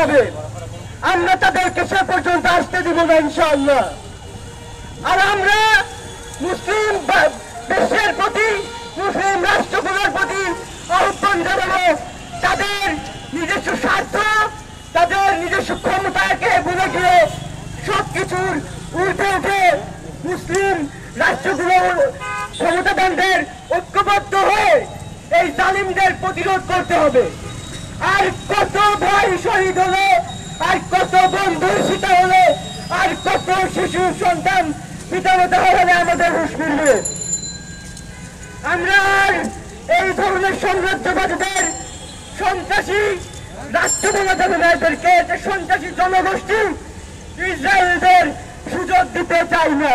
হবে, আমরা তাদেরকে সে পর্যন্ত আসতে দিব না ইনশাআল্লাহ। আর আমরা মুসলিম বিশ্বের প্রতি, মুসলিম রাষ্ট্রগুলোর প্রতি আহ্বান জানাবো, তাদের নিজস্ব স্বার্থ, তাদের নিজস্ব ক্ষমতাকে ভুলে গিয়ে সবকিছুর ঊর্ধ্বে উঠে মুসলিম রাষ্ট্রগুলোর ক্ষমতাবানদের ঐক্যবদ্ধ হয়ে এই জালিমদের প্রতিরোধ করতে হবে। আর কত ভাই শহীদ হলো, আর কত বন্ধুর সীতা হলো, আর কত শিশু সন্তান পিতামাতা হলে আমাদের হুঁশ ফিরবে। আমরা আর এই ধরনের সাম্রাজ্যবাদীদের, সন্ত্রাসী রাষ্ট্র বলা যাবে না, এদেরকে সন্ত্রাসী জনগোষ্ঠী ইসরায়েলদের সুযোগ দিতে চাই না।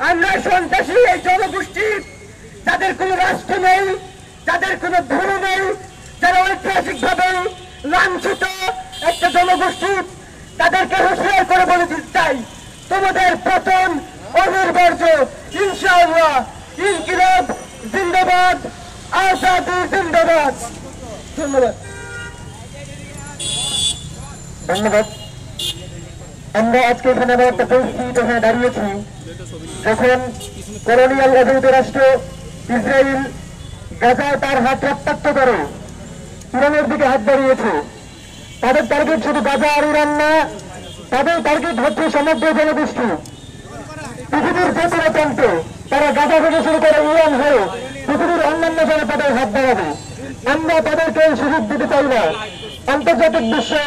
আমরা সন্ত্রাসী এই জনগোষ্ঠী, যাদের কোনো রাষ্ট্র নেই, যাদের কোনো ধর্ম নেই, যারা ঐতিহাসিক ভাবে লাঞ্ছিত একটা জনগোষ্ঠী, তাদেরকে হুঁশিয়ার করে বলে দিতে চাই, তোমাদের পতন অনিবার্য ইনশাআল্লাহ। ইনকিলাব জিন্দাবাদ, আজাদি জিন্দাবাদ। ধন্যবাদ। ধন্যবাদ। আমরা আজকে এখানে একটা পরিস্থিতি এখানে দাঁড়িয়েছি, যখন কলোনিয়াল অবৈধ রাষ্ট্র ইসরায়েল গাজায় তার হাত রক্তাক্ত করে ইরানের দিকে হাত বাড়িয়েছে। তাদের টার্গেট শুধু গাজা আর ইরান না, তাদের টার্গেট হচ্ছে সমগ্র জনগোষ্ঠী, পৃথিবীর প্রতিটা প্রান্তে। তারা গাজা থেকে শুরু করে ইরান হয়ে পৃথিবীর অন্যান্য জনপদের হাত বাড়াবে। আমরা তাদেরকে সুযোগ দিতে চাই না। আন্তর্জাতিক বিশ্বে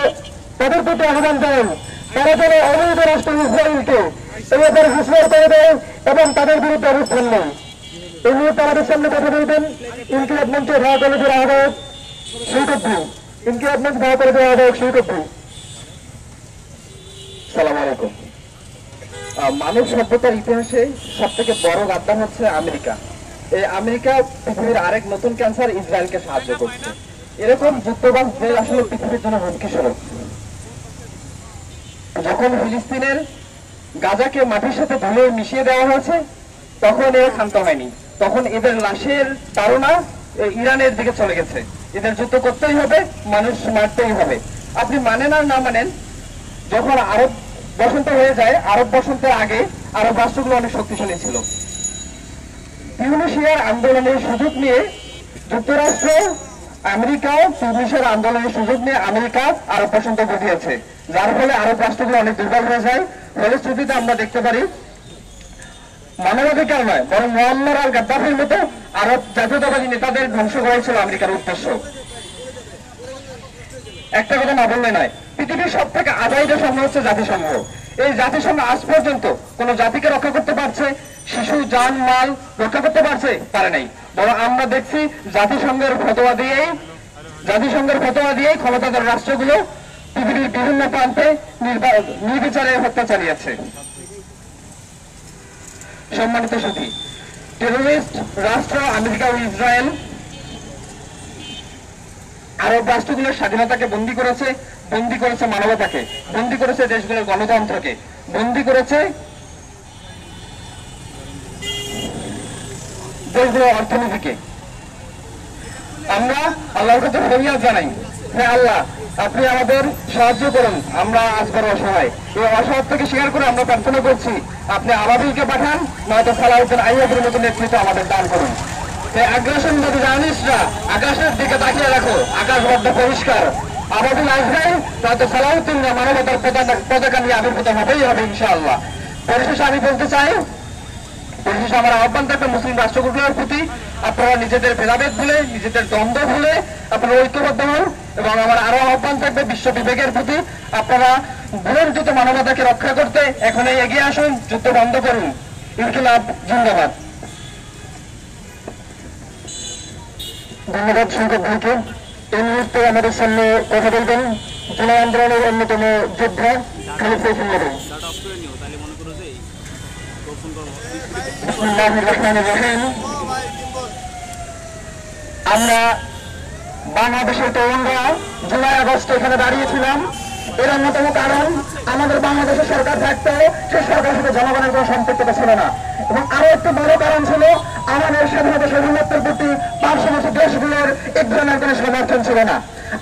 তাদের প্রতি আহ্বান জানান, তারা যেন অবৈধ রাষ্ট্র ইসরায়েলকে এবার হুঁশিয়ার করে দেয় এবং তাদের বিরুদ্ধে অবস্থান নেয়। এই মুহূর্তে আমাদের সামনে কথা বলবেন ইনকিলাব মঞ্চের ঢাকা কলেজের আহ্বায়ক সৈকত ভাই। ইনকিলাব মঞ্চ ঢাকা কলেজের আহ্বায়ক সৈকত ভাই। সালাম আলাইকুম। মানব সভ্যতার ইতিহাসে সব থেকে বড় গাদ্দার হচ্ছে আমেরিকা। এই আমেরিকা পৃথিবীর আরেক নতুন ক্যান্সার ইসরায়েলকে সাহায্য করছে। এরকম যুক্তবাস দেশ আসলে পৃথিবীর জন্য হুমকি স্বরূপ। যখন ফিলিস্তিনের গাজাকে মাটির সাথে ধুলে মিশিয়ে দেওয়া হয়েছে, তখন এরা ক্ষান্ত হয়নি। তখন এদের লাশের তাড়না ইরানের দিকে চলে গেছে। এদের যুদ্ধ করতেই হবে, মানুষ মারতেই হবে। আপনি মানেন আর না মানেন, যখন আরব বসন্ত হয়ে যায়, আরব বসন্তের আগে আরব রাষ্ট্রগুলো অনেক শক্তিশালী ছিল। তিউনিসিয়ার আন্দোলনের সুযোগ নিয়ে যুক্তরাষ্ট্র, আমেরিকাও তিউনিসিয়ার আন্দোলনের সুযোগ নিয়ে আমেরিকা আরব বসন্ত ঘটিয়েছে, যার ফলে আরব রাষ্ট্রগুলো অনেক দুর্বল হয়ে যায়। ফলশ্রুতিতে আমরা দেখতে পারি মানবাধিকার নয়, বরং মুয়াম্মার আল গাদ্দাফির মতো আরব জাতীয়তাবাদী নেতাদের ধ্বংস করাই ছিল আমেরিকার উদ্দেশ্য। একটা কথা না বললে নয়, পৃথিবীর সব থেকে আদায়িত সংঘ হচ্ছে জাতিসংঘ। এই জাতিসংঘ আজ পর্যন্ত কোন জাতিকে রক্ষা করতে পারছে? শিশু, জান, মাল রক্ষা করতে পারে নাই। বরং আমরা দেখছি জাতিসংঘের ফতোয়া দিয়েই ক্ষমতাধর রাষ্ট্রগুলো পৃথিবীর বিভিন্ন প্রান্তে নির্বিচারে হত্যা চালিয়েছে। সম্মানিত সাথী, টেরোরিস্ট রাষ্ট্র আমেরিকা ও ইসরায়েল আরব রাষ্ট্রগুলোর স্বাধীনতাকে বন্দী করেছে মানবতাকে, বন্দী করেছে দেশগুলোর গণতন্ত্রকে, বন্দী করেছে দেশগুলোর অর্থনীতিকে। আমরা আল্লাহর কাছে ফরিয়াদ জানাই, হ্যাঁ আল্লাহ, আপনি আমাদের সাহায্য করুন, আমরা আজ বড় অসহায়। এই অসহায়ত্বকে স্বীকার করে আমরা প্রার্থনা করছি, আপনি আবাবিলকে পাঠান, নয়তো সালাউদ্দিন আইয়ুবের মতো নেতৃত্ব আমাদের দান করুন। এই আগ্রাসনবাদী জার্নালিস্টরা আকাশের দিকে তাকিয়ে রাখো, আকাশ বড্ড পরিষ্কার। আবাবিল আসবেই, নয়তো সালাউদ্দিন মানবতার পতাকা নিয়ে আবির্ভূত হবেই হবে ইনশাআল্লাহ। পরিশেষে আমি বলতে চাই, পরিশেষে আমার আহ্বান থাকবে মুসলিম রাষ্ট্রগুলোর প্রতি, আপনারা নিজেদের ভেদাভেদ ভুলে, নিজেদের দ্বন্দ্ব ভুলে আপনারা ঐক্যবদ্ধ হন। এবং আমার আরো আহ্বান থাকবে বিশ্ব বিবেকের প্রতি, আপনারা বুলঞ্জিত মানবতাকে রক্ষা করতে এখনই এগিয়ে আসুন, যুদ্ধ বন্ধ করুন। ইনকিলাব জিন্দাবাদ। ধন্যবাদ সৈকত ভাইকে। এই মুহূর্তে আমাদের সামনে কথা বলবেন জুলাই আন্দোলনের অন্যতম যোদ্ধা খালিদ সাইফুল্লাহ ভাই। বিসমিল্লাহির রহমানির রহিম। আমরা বাংলাদেশের তরুণরা জুলাই আগস্ট এখানে দাঁড়িয়েছিলাম, এর অন্যতম কারণ আমাদের বাংলাদেশের সরকার থাকতেও সেই সরকারের সাথে জনগণের কোনো সম্পৃক্ততা ছিল না। এবং আরো একটি বড় কারণ ছিল আমাদের স্বাধীনতা সার্বভৌমত্বের প্রতি পার্শ্ববর্তী দেশগুলোর এক ধরনের কোনো সমর্থন ছিল না।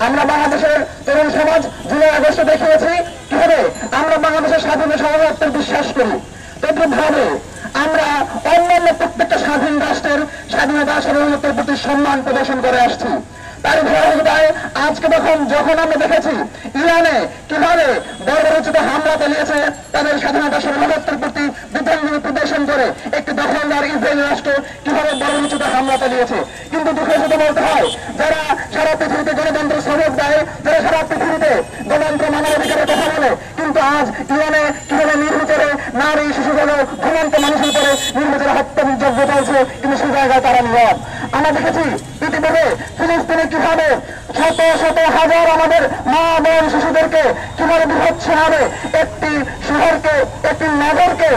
আমরা বাংলাদেশের তরুণ সমাজ জুলাই আগস্টে দেখিয়েছি কিভাবে আমরা বাংলাদেশের স্বাধীনতা সার্বভৌমত্বের বিশ্বাস করি, তদ্রুপভাবে আমরা অন্যান্য প্রত্যেকটা স্বাধীন রাষ্ট্রের স্বাধীনতা সার্বভৌমত্বের প্রতি সম্মান প্রদর্শন করে আসছি। তার ধারাবাহিকতায় আজকে যখন আমরা দেখেছি ইরানে কিভাবে বর্বরোচিত হামলা চালিয়েছে, তাদের স্বাধীনতা সার্বভৌমত্বের প্রতি বিভ্রান্তি প্রদর্শন করে একটি দখলদার ইসরায়েল রাষ্ট্র কিভাবে বর্বরোচিত হামলা চালিয়েছে। কিন্তু দুঃখের সাথে বলতে হয়, যারা সারা পৃথিবীতে গণতন্ত্র সবক দেয়, যারা সারা পৃথিবীতে গণতন্ত্র মানবাধিকারের কথা বলে, কিন্তু আজ ইরানে কিভাবে নির্বিচারে নারী শিশুগুলো ঘুমন্ত মানুষের উপরে নির্বিচারে হত্যা নির্যাতন চলছে, কিন্তু সে জায়গায় তারা নীরব। আমরা দেখেছি ইতিপূর্বে ফিলিস্তিনে কিভাবে শত শত হাজার আমাদের মা বোন শিশুদেরকে কিভাবে বিভৎসভাবে একটি শহরকে, একটি নগরকে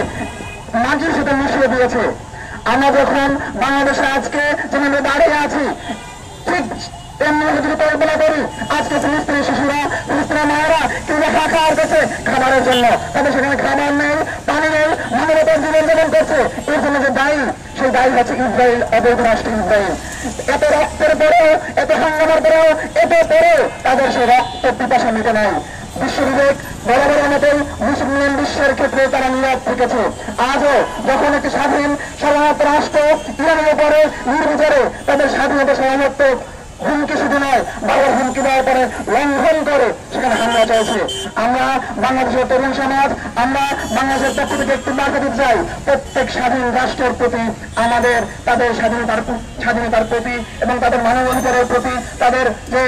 মাটির সাথে মিশিয়ে দিয়েছে। আমরা যখন বাংলাদেশে আজকে যেভাবে দাঁড়িয়ে আছি, ঠিক এমনি যদি কল্পনা করি আজকে ফিলিস্তিনের শিশুরা, ফিলিস্তিনের মায়েরা কিংবা হাহাকার করছে খাবারের জন্য, তাদের সেখানে খাবার নেই, পানি নেই, মানবতার জীবনযাপন করছে। এর জন্য যে দায়ী, সেই দায়ী হচ্ছে ইসরায়েল, অবৈধ রাষ্ট্র ইসরায়েল। এত রক্তের পরেও, এত হাঙ্গামার পরেও, এত পরেও তাদের সেই রক্ত পিপাসা মিটে নাই। বিশ্ববিবেক বরাবরের মতোই মুসলিম বিশ্বের ক্ষেত্রে তারা নীরব থেকেছে। আজও যখন একটি স্বাধীন সার্বভৌম রাষ্ট্র ইরানের উপরে নির্বিচারে তাদের স্বাধীনতা সার্বভৌমত্ব হুমকি শুধু নয়, বাবার হুমকি দেওয়ার পরে লঙ্ঘন করে সেখানে হামলা চলছে। আমরা বাংলাদেশের তরুণ সমাজ, আমরা বাংলাদেশের পক্ষ থেকে একটি বার্তা দিতে চাই, প্রত্যেক স্বাধীন রাষ্ট্রের প্রতি আমাদের তাদের স্বাধীনতার প্রতি এবং তাদের মানবাধিকারের প্রতি, তাদের যে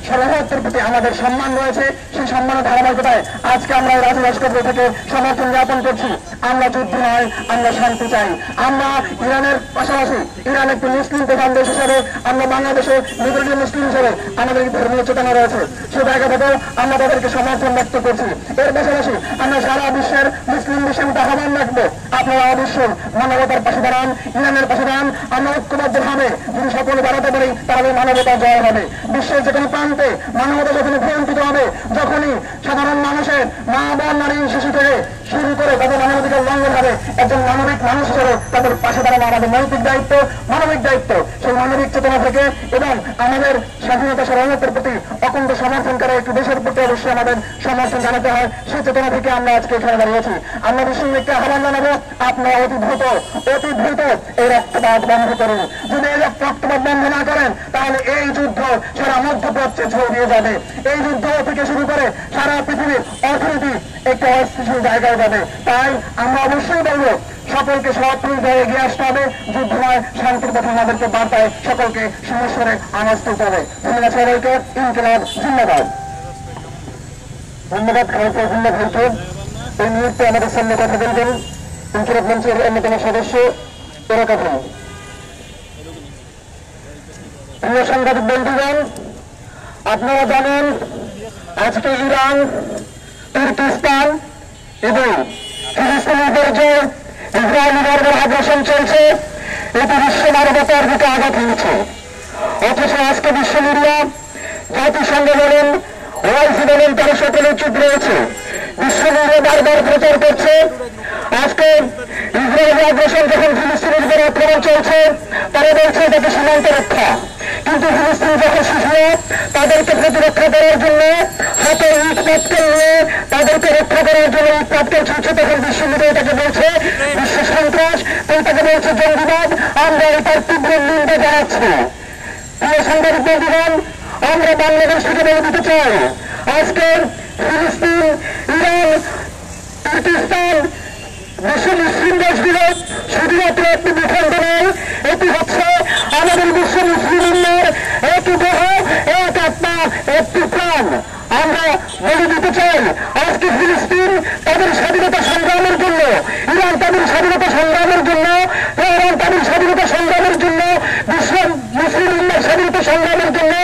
সার্বভৌমত্বের প্রতি আমাদের সম্মান রয়েছে, সেই সম্মানের ধারাবাহিকতায় আজকে আমরা রাজু ভাস্কর্য থেকে সমর্থন জ্ঞাপন করছি। আমরা যুদ্ধ নয়, আমরা শান্তি চাই। আমরা ইরানের পাশাপাশি, ইরান একটি মুসলিম প্রধান দেশ হিসাবে, আমরা বাংলাদেশে মেজরিটি মুসলিম হিসাবে আমাদের ধর্মীয় চেতনা রয়েছে, সে জায়গা থেকেও আমরা তাদেরকে সমর্থন ব্যক্ত করছি। এর পাশাপাশি আমরা সারা বিশ্বের মুসলিম বিশ্বের মধ্যে আহ্বান রাখবো, আপনারা অবশ্যই মানবতার পাশে দাঁড়ান, ইরানের পাশে দাঁড়ান। আমরা ঐক্যবদ্ধভাবে যদি সকলে দাঁড়াতে পারি তাহলে মানবতা জয় হবে। বিশ্বের যে কোনো প্রান্তে মানবতা যখনই ভূমিষ্ঠিত হবে, যখনই সাধারণ মানুষের মা বোন নারী শিশু থেকে শুরু করে তাদের মানবাধিকার লঙ্ঘন হবে, একজন মানবিক মানুষ হিসেবে তাদের পাশে দাঁড়ানো আমাদের নৈতিক দায়িত্ব, মানবিক দায়িত্ব। সেই মানবিক চেতনা থেকে এবং আমাদের স্বাধীনতা সার্বভৌমত্বের প্রতি অকুণ্ঠ সমর্থন করে একটি দেশের প্রতি অবশ্যই আমাদের সমর্থন জানাতে হয়, সেই চেতনা থেকে আমরা আজকে এখানে দাঁড়িয়েছি। আমরা বিশ্বকে আহ্বান জানাবো, আপনারা অতি দ্রুত এই রক্তপাত বন্ধ করুন। যদি এই রক্তপাত বন্ধ না করেন তাহলে এই যুদ্ধ সারা মধ্যপ্রাচ্যে ছড়িয়ে যাবে। এই যুদ্ধ থেকে শুরু করে সারা পৃথিবীর অর্থনীতি একটি অস্থিতিশীল জায়গায় যাবে। তাই আমরা অবশ্যই বলবো, সকলকে সক্রিয়ভাবে এগিয়ে আসতে হবে, যুদ্ধ নয় শান্তির পথে আমাদেরকে বার্তায় সকলকে সমস্যারে আওয়াজ তুলতে হবে। ধন্যবাদ সবাইকে। ইনকিলাব জিন্দাবাদ। ধন্যবাদ খালেদা জিয়া ভাইকে। এই মুহূর্তে আমাদের সামনে কথা বলবেন ইনকিলাব মঞ্চের অন্যতম সদস্য এলাকা ভাই। প্রিয় সাংবাদিক বন্ধুগণ, আপনারা জানেন আজকে ইরান, তুর্কিস্তান এবং ফিলিস্তিনের যে ইসরায়েলি বর্বর আগ্রাসন চলছে, এটি বিশ্ব মানবতার দিকে আঘাত হয়েছে। অথচ আজকে বিশ্ব মিডিয়া, জাতিসংঘ বলেন, ওআইসি বলেন, তারা সকলে চুপ রয়েছে। বিশ্ব মিডিয়া বারবার প্রচার করছে আজকে ইসরায়েলি আগ্রাসন যখন ফিলিস্তিনের উপর আক্রমণ চলছে, তারা বলছে এটাকে সীমান্ত রক্ষা। কিন্তু ফিলিস্তিন যখন শিশুরা তাদেরকে প্রতিরক্ষা করার জন্য হাতে ইট পাটকেল নিয়ে তাদেরকে রক্ষা করার জন্য ইট পাটকেল ছুটছে, তখন বিশ্ব মিডিয়া এটাকে বলছে বিশ্ব সন্ত্রাস, এটাকে বলছে জঙ্গিবাদ। আমরা এটার তীব্র নিন্দা জানাচ্ছি। প্রিয় সাংবাদিক বন্ধুগণ, আমরা বাংলাদেশ থেকে বলে দিতে চাই, আজকে ফিলিস্তিন, ইরান, তুর্কিস্তান, বিশ্ব মুসলিম দেশগুলো শুধুমাত্র একটি ভূখণ্ড নয়, এটি হচ্ছে আমাদের বিশ্ব মুসলিমের একটি দেহ, এক আত্মা, একটি প্রাণ। আমরা বলে দিতে চাই, আজকে ফিলিস্তিন তাদের স্বাধীনতা সংগ্রামের জন্য, ইরান তাদের স্বাধীনতা সংগ্রামের জন্য, ইরান তাদের স্বাধীনতা সংগ্রামের জন্য, বিশ্ব মুসলিম উম্মার স্বাধীনতা সংগ্রামের জন্য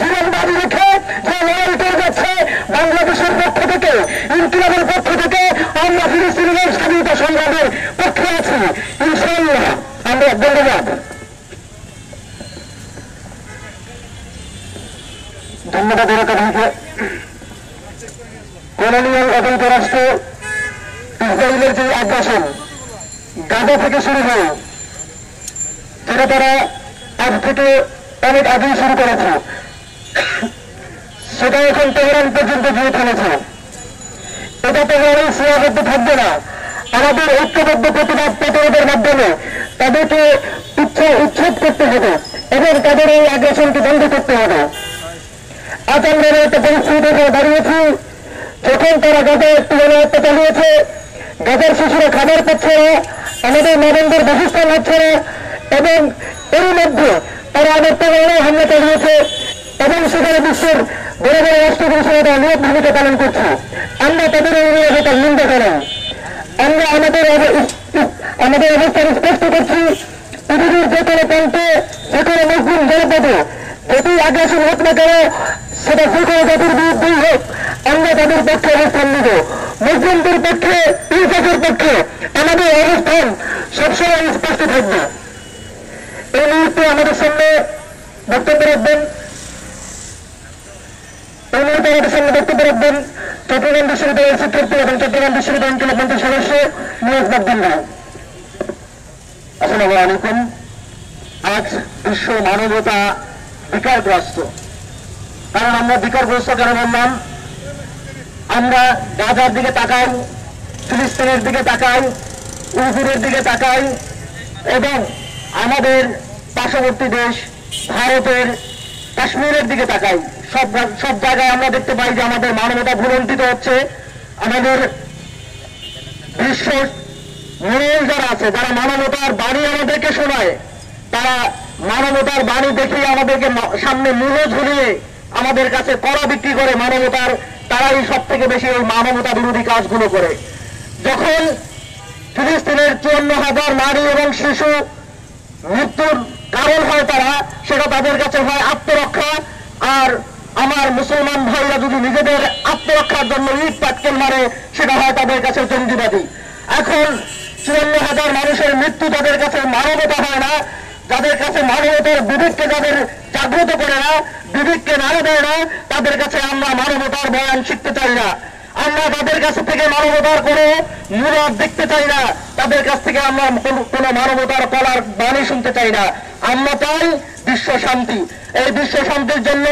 জীবন দাবি রেখে যে লড়াই করে যাচ্ছে, বাংলাদেশের পক্ষ থেকে, ইনকিলাবের পক্ষ থেকে আমরা ফিলিস্তিনের স্বাধীনতা সংগ্রামের পক্ষে আছি। ইনশাআল্লাহ আমরা ধন্যবাদ। ধন্যবাদ এলাকা ভাইকে। কলোনিয়াল অবৈধ রাষ্ট্র ইসরায়েলের যে আগ্রাসন গাজা থেকে শুরু হয়, যেটা তারা আজ থেকে অনেক আগেই শুরু করেছে, সেটা এখন তেহরান পর্যন্ত গিয়ে থেমেছে। এটা তেহরানের সীমাবদ্ধ থাকবে না। আমাদের ঐক্যবদ্ধ প্রতিরোধের মাধ্যমে তাদেরকে উচ্ছেদ করতে হবে এবং তাদের এই আগ্রাসনকে বন্ধ করতে হবে। আজ আমরা একটা পরিস্থিতি দাঁড়িয়েছি, যখন তারা গাজায় একটু গণহত্যা চালিয়েছে, গাজার শিশুরা খাবার পাচ্ছে না, আমাদের নরেন্দ্রের বাসস্থান হচ্ছে না, এবং এর মধ্যে তারা আবার তেহরানে হামলা চালিয়েছে এবং সেখানে বিশ্বের বড় বড় রাষ্ট্রগুলোর সঙ্গে তারা নিয়োগ ভূমিকা পালন করছে। আমরা তাদের অনুরোধে তার নিন্দা করি। আমরা আমাদের অবস্থান স্পষ্ট করছি, পৃথিবীর যে কোনো প্রান্তে যে কোনো মুসলিম জনপদে যদি আগ্রাসন হোক না কেন, সেটা যে কোনো জাতির বিরুদ্ধেই হোক, আমরা তাদের পক্ষে অবস্থান নেব। মুসলিমদের পক্ষে, ইনসাফের পক্ষে আমাদের অবস্থান সবসময় স্পষ্ট থাকবে। এই মুহূর্তে আমাদের সামনে বক্তব্য রাখবেন চট্টগ্রাম বিশ্ববিদ্যালয়ের শিক্ষার্থী এবং চট্টগ্রাম বিশ্ববিদ্যালয় ইনকিলাব মঞ্চের সদস্য নিয়াজ বাগদিন ভাই। আসসালামু আলাইকুম। আজ বিশ্ব মানবতা বিকারগ্রস্ত। কারণ আমরা বিকারগ্রস্ত কেন বললাম? আমরা গাজার দিকে তাকাই, ফিলিস্তিনের দিকে তাকাই, উইঘুরের দিকে তাকাই এবং আমাদের পার্শ্ববর্তী দেশ ভারতের কাশ্মীরের দিকে তাকাই। সব জায়গায় আমরা দেখতে পাই যে আমাদের মানবতা ভুলণ্ঠিত হচ্ছে। আমাদের বিশ্ব মোড়ল যারা আছে, যারা মানবতার বাণী আমাদেরকে শোনায়, তারা মানবতার বাণী দেখে আমাদেরকে সামনে মূল্য ঝুলিয়ে আমাদের কাছে কড়া বিক্রি করে মানবতার, তারাই সব থেকে বেশি ওই মানবতা বিরোধী কাজগুলো করে। যখন ফিলিস্তিনের 54,000 নারী এবং শিশু মৃত্যুর কারণ হয় তারা, সেটা তাদের কাছে হয় আত্মরক্ষা। আর আমার মুসলমান ভাইরা যদি নিজেদের আত্মরক্ষার জন্য ইট পাটকেল মারে, সেটা হয় তাদের কাছে জঙ্গিবাদী। এখন 54,000 মানুষের মৃত্যু তাদের কাছে মানবতা হয় না, যাদের কাছে মানবতার বিবেককে যাদের জাগ্রত করে না, বিবেককে নাড়া দেয় না, তাদের কাছে আমরা মানবতার বয়ান শিখতে চাই না। আমরা তাদের কাছ থেকে মানবতার কোনো মূলক দেখতে চাই না, তাদের কাছ থেকে আমরা কোনো মানবতার কলার বাণী শুনতে চাই না। আমরা চাই বিশ্ব শান্তি। এই বিশ্ব শান্তির জন্য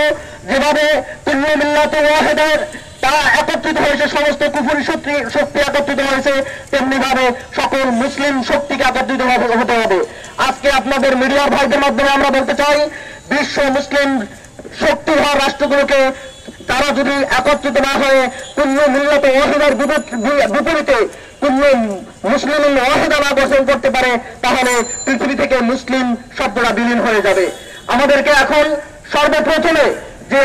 যেভাবে কুল্লু মিল্লাত ওয়াহিদার তারা একত্রিত হয়েছে, সমস্ত কুফরি শক্তি একত্রিত হয়েছে, তেমনি ভাবে সকল মুসলিম শক্তিকে একত্রিত হতে হবে। আজকে আপনাদের মিডিয়ার ভাইদের মাধ্যমে আমরা বলতে চাই, বিশ্ব মুসলিম শক্তি হওয়া রাষ্ট্রগুলোকে তারা যদি একত্রিত না হয়ে কুল্লু মিল্লাত ওয়াহিদার বিপরীতে কুল্লু মুসলিম ওয়াহিদা না গঠন করতে পারে, তাহলে পৃথিবী থেকে মুসলিম শব্দটা বিলীন হয়ে যাবে। আমাদেরকে এখন সর্বপ্রথমে যে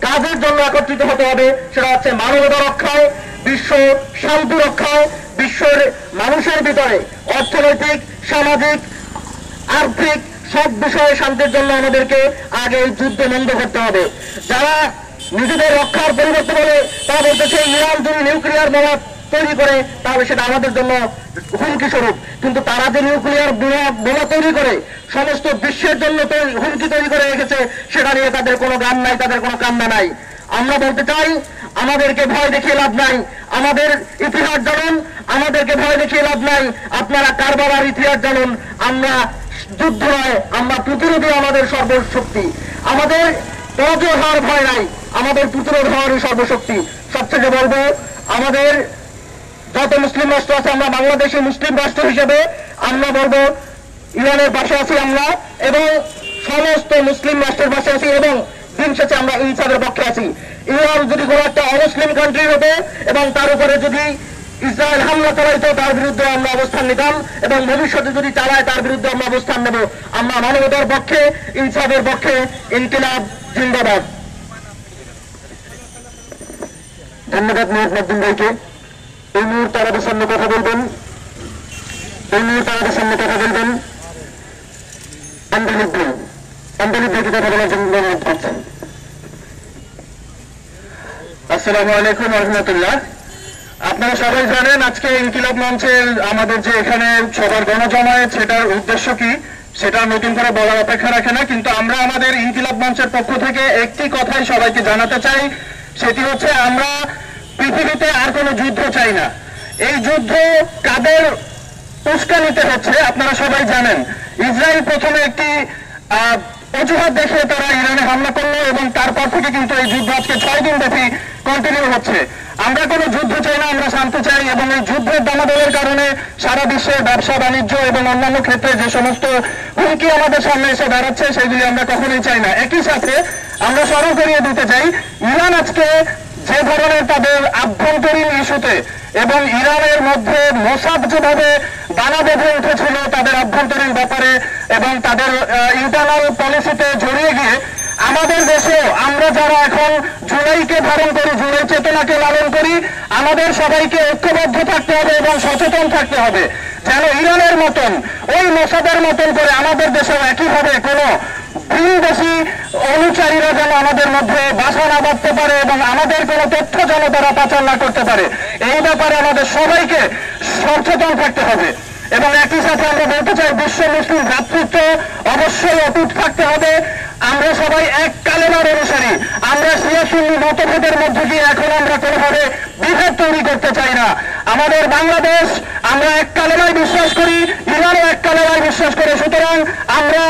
কাজের জন্য একত্রিত হতে হবে, সেটা হচ্ছে মানবতা রক্ষায়, বিশ্ব শান্তি রক্ষায়, বিশ্বের মানুষের ভিতরে অর্থনৈতিক, সামাজিক, আর্থিক সব বিষয়ে শান্তির জন্য আমাদেরকে আগে যুদ্ধ বন্ধ করতে হবে। যারা নিজেদের রক্ষার পরিবর্তে বলে, তারা বলতেছে ইরান যদি নিউক্লিয়ার বোমা তৈরি করে তাহলে সেটা আমাদের জন্য হুমকি স্বরূপ। কিন্তু তারা যে নিউক্লিয়ার বোমা তৈরি করে সমস্ত বিশ্বের জন্য হুমকি তৈরি করে রেখেছে, সেটা নিয়ে তাদের কোনো গান নাই, তাদের কোনো কান্না নাই। আমরা বলতে চাই, আমাদেরকে ভয় দেখিয়ে লাভ নাই। আমাদের ইতিহাস জানুন, আমাদেরকে ভয় দেখিয়ে লাভ নাই। আপনারা কারবালার ইতিহাস জানুন। আমরা যুদ্ধ নয়, আমরা প্রতিরোধী আমাদের সর্বশক্তি। আমাদের পরাজয় হওয়ার ভয় নাই, আমাদের প্রতিরোধ হওয়ারই সর্বশক্তি। সবচেয়ে বলবো, আমাদের যত মুসলিম রাষ্ট্র আছে, আমরা বাংলাদেশি মুসলিম রাষ্ট্র হিসেবে আমরা বলবো ইরানের পাশে আছি আমরা, এবং সমস্ত মুসলিম রাষ্ট্রের পাশে আছি, এবং দিন শেষে আমরা ইনসাফের পক্ষে আছি। ইরান যদি কোনো একটা অমুসলিম কান্ট্রি হতো এবং তার উপরে যদি ইসরায়েল হামলা চালাইতো, তার বিরুদ্ধে আমরা অবস্থান নিতাম, এবং ভবিষ্যতে যদি চালায় তার বিরুদ্ধে আমরা অবস্থান নেব। আমরা মানবতার পক্ষে, ইনসাফের পক্ষে। ইনকিলাব জিন্দাবাদ। ধন্যবাদ নিয়াজ বাগদিন ভাইকে। এই মুহূর্তে আমাদের সামনে কথা বলবেন আন্দোলিত ভাইকে কথা বলার জন্য অনুরোধ করছেন। আসসালামু আলাইকুম রহমতুল্লাহ। আপনারা সবাই জানেন আজকে ইনকিলাব মঞ্চের আমাদের যে এখানে সবার গণজমায়েত, সেটার উদ্দেশ্য কি সেটা নতুন করে বলার অপেক্ষা রাখে না। কিন্তু আমরা আমাদের ইনকিলাব মঞ্চের পক্ষ থেকে একটি কথাই সবাইকে জানাতে চাই, সেটি হচ্ছে আমরা পৃথিবীতে আর কোনো যুদ্ধ চাই না। এই যুদ্ধ কাদের উস্কানিতে হচ্ছে আপনারা সবাই জানেন। ইসরায়েল প্রথমে একটি অজুহাত দেখে তারা ইরানে হামলা করলো এবং তারপর থেকে কিন্তু এই যুদ্ধ আজকে 6 দিন ব্যাপী কন্টিনিউ হচ্ছে। আমরা কোনো যুদ্ধ চাই না, আমরা শান্তি চাই এবং এই যুদ্ধের দামাদলের কারণে সারা বিশ্বে ব্যবসা বাণিজ্য এবং অন্যান্য ক্ষেত্রে যে সমস্ত হুমকি আমাদের সামনে এসে দাঁড়াচ্ছে সেগুলি আমরা কখনোই চাই না। একই সাথে আমরা স্মরণ করিয়ে দিতে চাই, ইরান আজকে যে ধরনের তাদের আভ্যন্তরীণ ইস্যুতে এবং ইরানের মধ্যে মোসাদ যেভাবে দানা বেঁধে উঠেছিল তাদের আভ্যন্তরীণ ব্যাপারে এবং তাদের ইন্টারনাল পলিসিতে জড়িয়ে গিয়ে আমাদের দেশেও আমরা যারা এখন জুলাইকে ধারণ করি, জুলাই চেতনাকে লালন করি, আমাদের সবাইকে ঐক্যবদ্ধ থাকতে হবে এবং সচেতন থাকতে হবে যেন ইরানের মতন ওই মোসাদের মতন করে আমাদের দেশেও একইভাবে কোনো ভিনদেশী অনুচারীরা যেন আমাদের মধ্যে বাসা না বাঁধতে পারে এবং আমাদের কোনো তথ্য যেন তারা পাচার না করতে পারে। এই ব্যাপারে আমাদের সবাইকে সচেতন থাকতে হবে এবং একই সাথে আমরা বলতে চাই বিশ্ব মুসলিম ভ্রাতৃত্ব অবশ্যই অটুট থাকতে হবে। আমরা সবাই এক কালেমার অনুসারী, আমরা শিয়া সুন্নি মতভেদের মধ্যে দিয়ে এখন আমরা কোনোভাবে বিভেদ তৈরি করতে চাই না। আমাদের বাংলাদেশ, আমরা এক কালেমায় বিশ্বাস করি, ইরানও এক কালেমায় বিশ্বাস করে, সুতরাং আমরা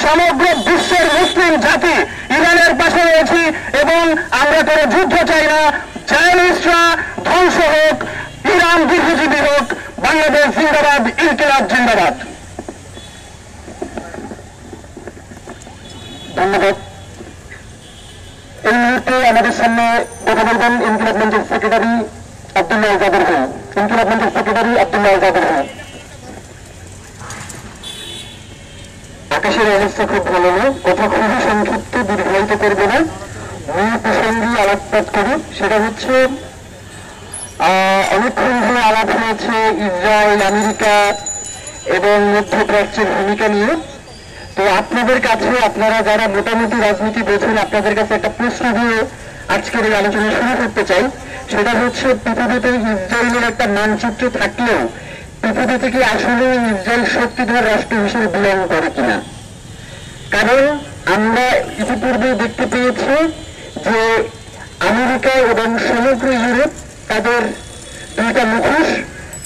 সমগ্র বিশ্বের মুসলিম জাতি ইরানের পাশে রয়েছি এবং আমরা কোনো যুদ্ধ চাই না। চাইনিজরা ধ্বংস হোক, ইরান দীর্ঘজীবী হোক, বাংলাদেশ জিন্দাবাদ, ইনকিলাব জিন্দাবাদ। ধন্যবাদ। এই মুহূর্তে আমাদের সামনে কথা বলবেন ইনকিলাব মঞ্চের সেক্রেটারি আব্দুল্লাহ আজাদের ভাই। ইনকিলাব মঞ্চের সেক্রেটারি আব্দুল্লাহ আজাদের ভাই। আকাশের অবস্থা খুব ভালো না, কথা খুবই সংক্ষিপ্ত, দীর্ঘায়িত করবে না, মূল প্রসঙ্গে আলোকপাত করি। সেটা হচ্ছে অনেকক্ষণ ধরে আলাপ হয়েছে ইসরায়েল, আমেরিকা এবং মধ্যপ্রাচ্যের ভূমিকা নিয়ে। তো আপনাদের কাছে, আপনারা যারা মোটামুটি রাজনীতি বোঝেন, আপনাদের কাছে একটা প্রশ্ন দিয়ে আজকের এই আলোচনা শুরু করতে চাই। সেটা হচ্ছে, পৃথিবীতে ইসরায়েলের একটা মানচিত্র থাকলেও পৃথিবী থেকে আসলে ইসরায়েল শক্তিধর রাষ্ট্র হিসেবে বিলং করে কিনা? কারণ আমরা ইতিপূর্বে দেখতে পেয়েছি যে আমেরিকা এবং সমগ্র ইউরোপ তাদের দুইটা মুখোশ,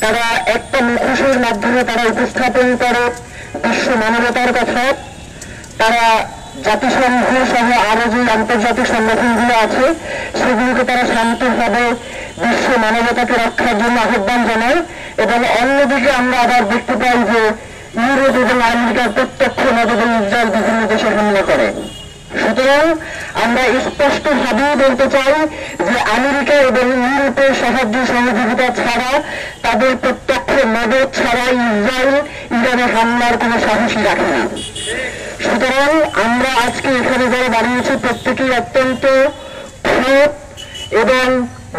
তারা একটা মুখোশের মাধ্যমে তারা উপস্থাপন করে বিশ্ব মানবতার কথা। তারা জাতিসংঘ সহ আরো যে আন্তর্জাতিক সংগঠনগুলো আছে সেগুলিকে তারা শান্তভাবে বিশ্ব মানবতাকে রক্ষার জন্য আহ্বান জানায় এবং অন্যদিকে আমরা আবার দেখতে পাই যে ইউরোপ এবং আমেরিকার প্রত্যক্ষ নজরে ইসরায়েল বিভিন্ন দেশে হামলা করে। সুতরাং আমরা স্পষ্টভাবেই বলতে চাই যে আমেরিকা এবং ইউরোপের সাহায্য সহযোগিতা ছাড়া, তাদের প্রত্যক্ষ মদত ছাড়া ইসরায়েল ইরানে হামলার কোনো সাহসী রাখে না। সুতরাং আমরা আজকে এখানে যারা দাঁড়িয়েছি প্রত্যেকেই অত্যন্ত ক্ষোভ এবং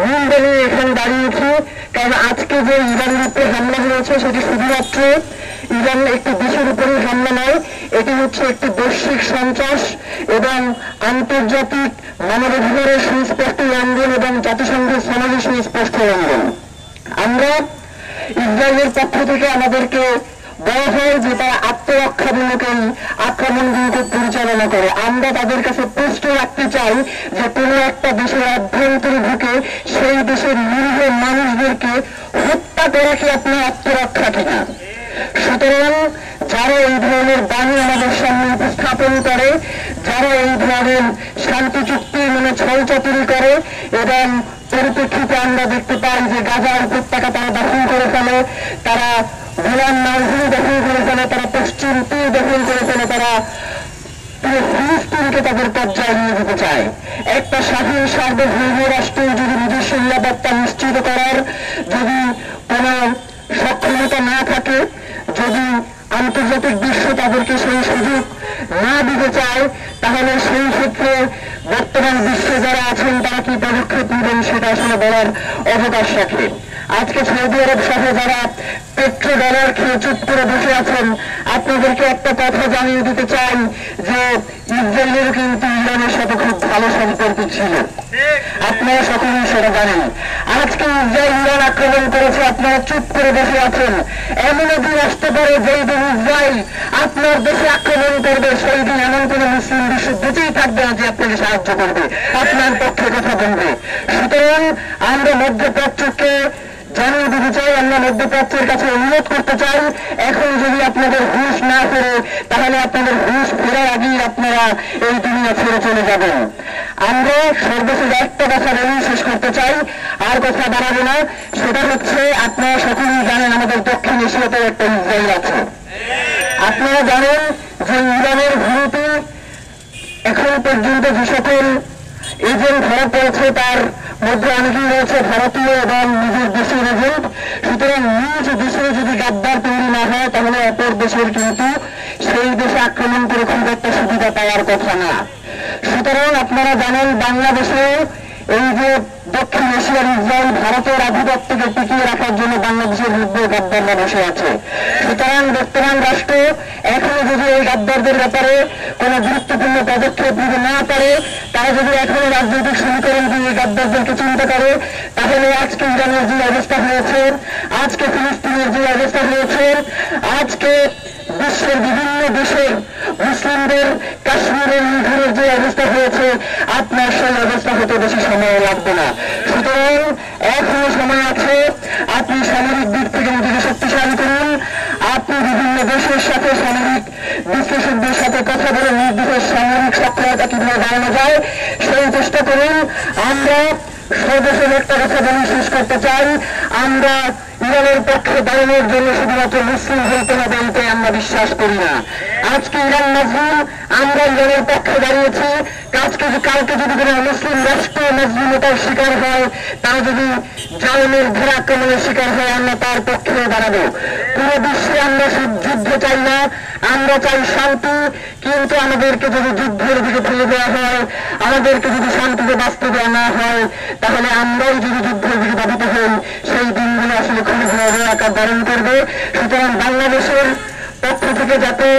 নিন্দা নিয়ে এখানে দাঁড়িয়েছি, কারণ আজকে যে ইরানের উপরে হামলা হয়েছে সেটি শুধুমাত্র ইরান একটি দেশের উপরে হামলা নয়, এটি হচ্ছে একটি বৈশ্বিক সন্ত্রাস এবং আন্তর্জাতিক মানবাধিকারের সুস্পষ্ট লঙ্ঘন এবং জাতিসংঘের সমাজের সুস্পষ্ট লঙ্ঘন। আমরা ইসরায়েলের পক্ষ থেকে আমাদেরকে বলা হয় যে তারা আত্মরক্ষামূলক এই আক্রমণগুলোকে পরিচালনা করে। আমরা তাদের কাছে প্রশ্ন রাখতে চাই যে কোনো একটা দেশের অভ্যন্তরে ঢুকে সেই দেশের নিরীহ মানুষদেরকে হত্যা করে কি আপনার আত্মরক্ষা কিনা? সুতরাং যারা এই ধরনের বাণী আমাদের সামনে উপস্থাপন করে, যারা এই ধরনের শান্তি চুক্তি মানে ছলচাতুরি করে এবং পরিপ্রেক্ষিতে আমরা দেখতে পাই যে গাজার উপত্যকা তারা দখল করে ফেলে, তারা গোলান মালভূমি দখল করে ফেলে, তারা পশ্চিম তীর দখল করে ফেলে, তারা ফিলিস্তিনকে তাদের পর্যায়ে নিয়ে যেতে চায়। একটা স্বাধীন সার্বভৌম রাষ্ট্রের যদি নিজস্ব নিরাপত্তা নিশ্চিত করার যদি কোন সক্ষমতা না থাকে, যদি আন্তর্জাতিক বিশ্ব তাদেরকে সেই সুযোগ না দিতে চায়, তাহলে সেই ক্ষেত্রে বর্তমান বিশ্বে যারা আছেন তারা কি পদক্ষেপ নেবেন সেটা আসলে বলার অবকাশ রাখে। আজকে সৌদি আরব সহ যারা পেট্রো ডলার খেয়ে চুপ করে বসে আছেন, আপনাদেরকে একটা কথা জানিয়ে দিতে চাই যে ইসরায়েলের কিন্তু ইরানের সাথে খুব ভালো সম্পর্ক ছিল, আপনারা সকলেই সেটা জানেন। আজকে ইসরায়েল ইরান আক্রমণ করেছে, আপনারা চুপ করে বসে আছেন। এমন দিন আসতে পারে যেই দিন ইসরায়েল আপনার দেশে আক্রমণ করবে, সেই দিন এমন কোন মুসলিম বিশ্ব বেঁচেই থাকবে না যে আপনাকে সাহায্য করবে, আপনার পক্ষে কথা বলবে। সুতরাং আমরা মধ্যপ্রাচ্যকে জানিয়ে দিতে চাই, আমরা মধ্যপ্রাচ্যের কাছে অনুরোধ করতে চাই, এখন যদি আপনাদের হুঁশ না ফেরে তাহলে আপনাদের হুঁশ ফেরার আগেই আপনারা এই দুনিয়া ছেড়ে চলে যাবেন। আমরা সর্বশেষ একটা কথা বলে শেষ করতে চাই, আর কথা বাড়াবো না। সেটা হচ্ছে, আপনারা সকলেই জানেন আমাদের দক্ষিণ এশিয়াতে একটা ইসরায়েল আছে। আপনারা জানেন যে ইরানের ভূমিতে এখন পর্যন্ত যে সকল এজেন্ট ধরা পড়েছে তার মধ্যে অনেকেই রয়েছে ভারতীয় এবং নিজের দেশের এজেন্ট। সুতরাং নিজ দেশে যদি গাদ্দার তৈরি না হয় তাহলে অপর দেশের কিন্তু সেই দেশে আক্রমণ করে খুব একটা সুবিধা পাওয়ার কথা না। সুতরাং আপনারা জানেন বাংলাদেশে এই যে দক্ষিণ এশিয়ার ইসরায়েল ভারতের আধিপত্যকে টিকিয়ে রাখার জন্য বাংলাদেশের মধ্যে গাদ্দাররা বসে আছে। সুতরাং বর্তমান রাষ্ট্র এখনো যদি এই গাদ্দারদের ব্যাপারে কোন গুরুত্বপূর্ণ পদক্ষেপ নিতে না পারে, তারা যদি এখনো রাজনৈতিক সমীকরণ দিয়ে গাদ্দারদেরকে চিন্তা করে, তাহলে আজকে ইরানের যে অবস্থা হয়েছে, আজকে ফিলিস্তিনের যে অবস্থা হয়েছে, আজকে বিশ্বের বিভিন্ন দেশের মুসলিমদের কাশ্মীরের নিধনের যে অবস্থা হয়েছে, আপনার সেই অবস্থা হতে বেশি সময় লাগবে না। সুতরাং এখনো সময় আছে, আপনি সামরিক দিক থেকে নিজেকে শক্তিশালী করুন। আপনি বিভিন্ন দেশের সাথে সামরিক বিশ্লেষকদের সাথে কথা বলে নিজ দেশের সামরিক সক্ষমতা কিভাবে বাড়ানো যায় সেই চেষ্টা করুন। আমরা সর্বশেষ একটা কথা বলে শেষ করতে চাই, আমরা ইরানের পক্ষে দাঁড়ানোর জন্য শুধুমাত্র মুসলিম হইতে হবে এতে আমরা বিশ্বাস করি না। আজকে ইরান মজলুম, আমরা ইরানের পক্ষে দাঁড়িয়েছি। কালকে যদি কোনো মুসলিম রাষ্ট্র মজলুমতার শিকার হয়, তারা যদি জালেমের ঘেরা আক্রমণের শিকার হয়, আমরা তার পক্ষে দাঁড়াবো। পুরো বিশ্বে আমরা যুদ্ধ চাই না, আমরা চাই শান্তি। কিন্তু আমাদেরকে যদি যুদ্ধের দিকে ফেলে দেওয়া হয়, আমাদেরকে যদি শান্তিতে বাঁচতে দেওয়া না হয়, তাহলে আমরাই যদি যুদ্ধের দিকে ধাবিত হই, সেই দিনগুলো আসলে খুবই ভয়াবহ আকার ধারণ করবে। সুতরাং বাংলাদেশের পক্ষ থেকে যাতে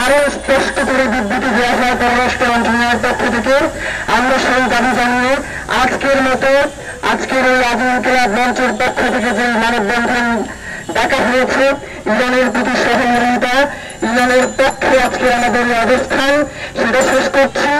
আরো স্পষ্ট করে বিবৃতি দেওয়া হয় পররাষ্ট্র মন্ত্রণালয়ের পক্ষ থেকে, আমরা সেই দাবি জানিয়ে আজকের এই আজ ইনকিলাব মঞ্চের পক্ষ থেকে যে মানববন্ধন ডাকা হয়েছে, ইরানের প্রতি সহমর্মিতা, ইরানের পক্ষে আজকে আমাদের অবস্থান, সেটা শেষ করছি।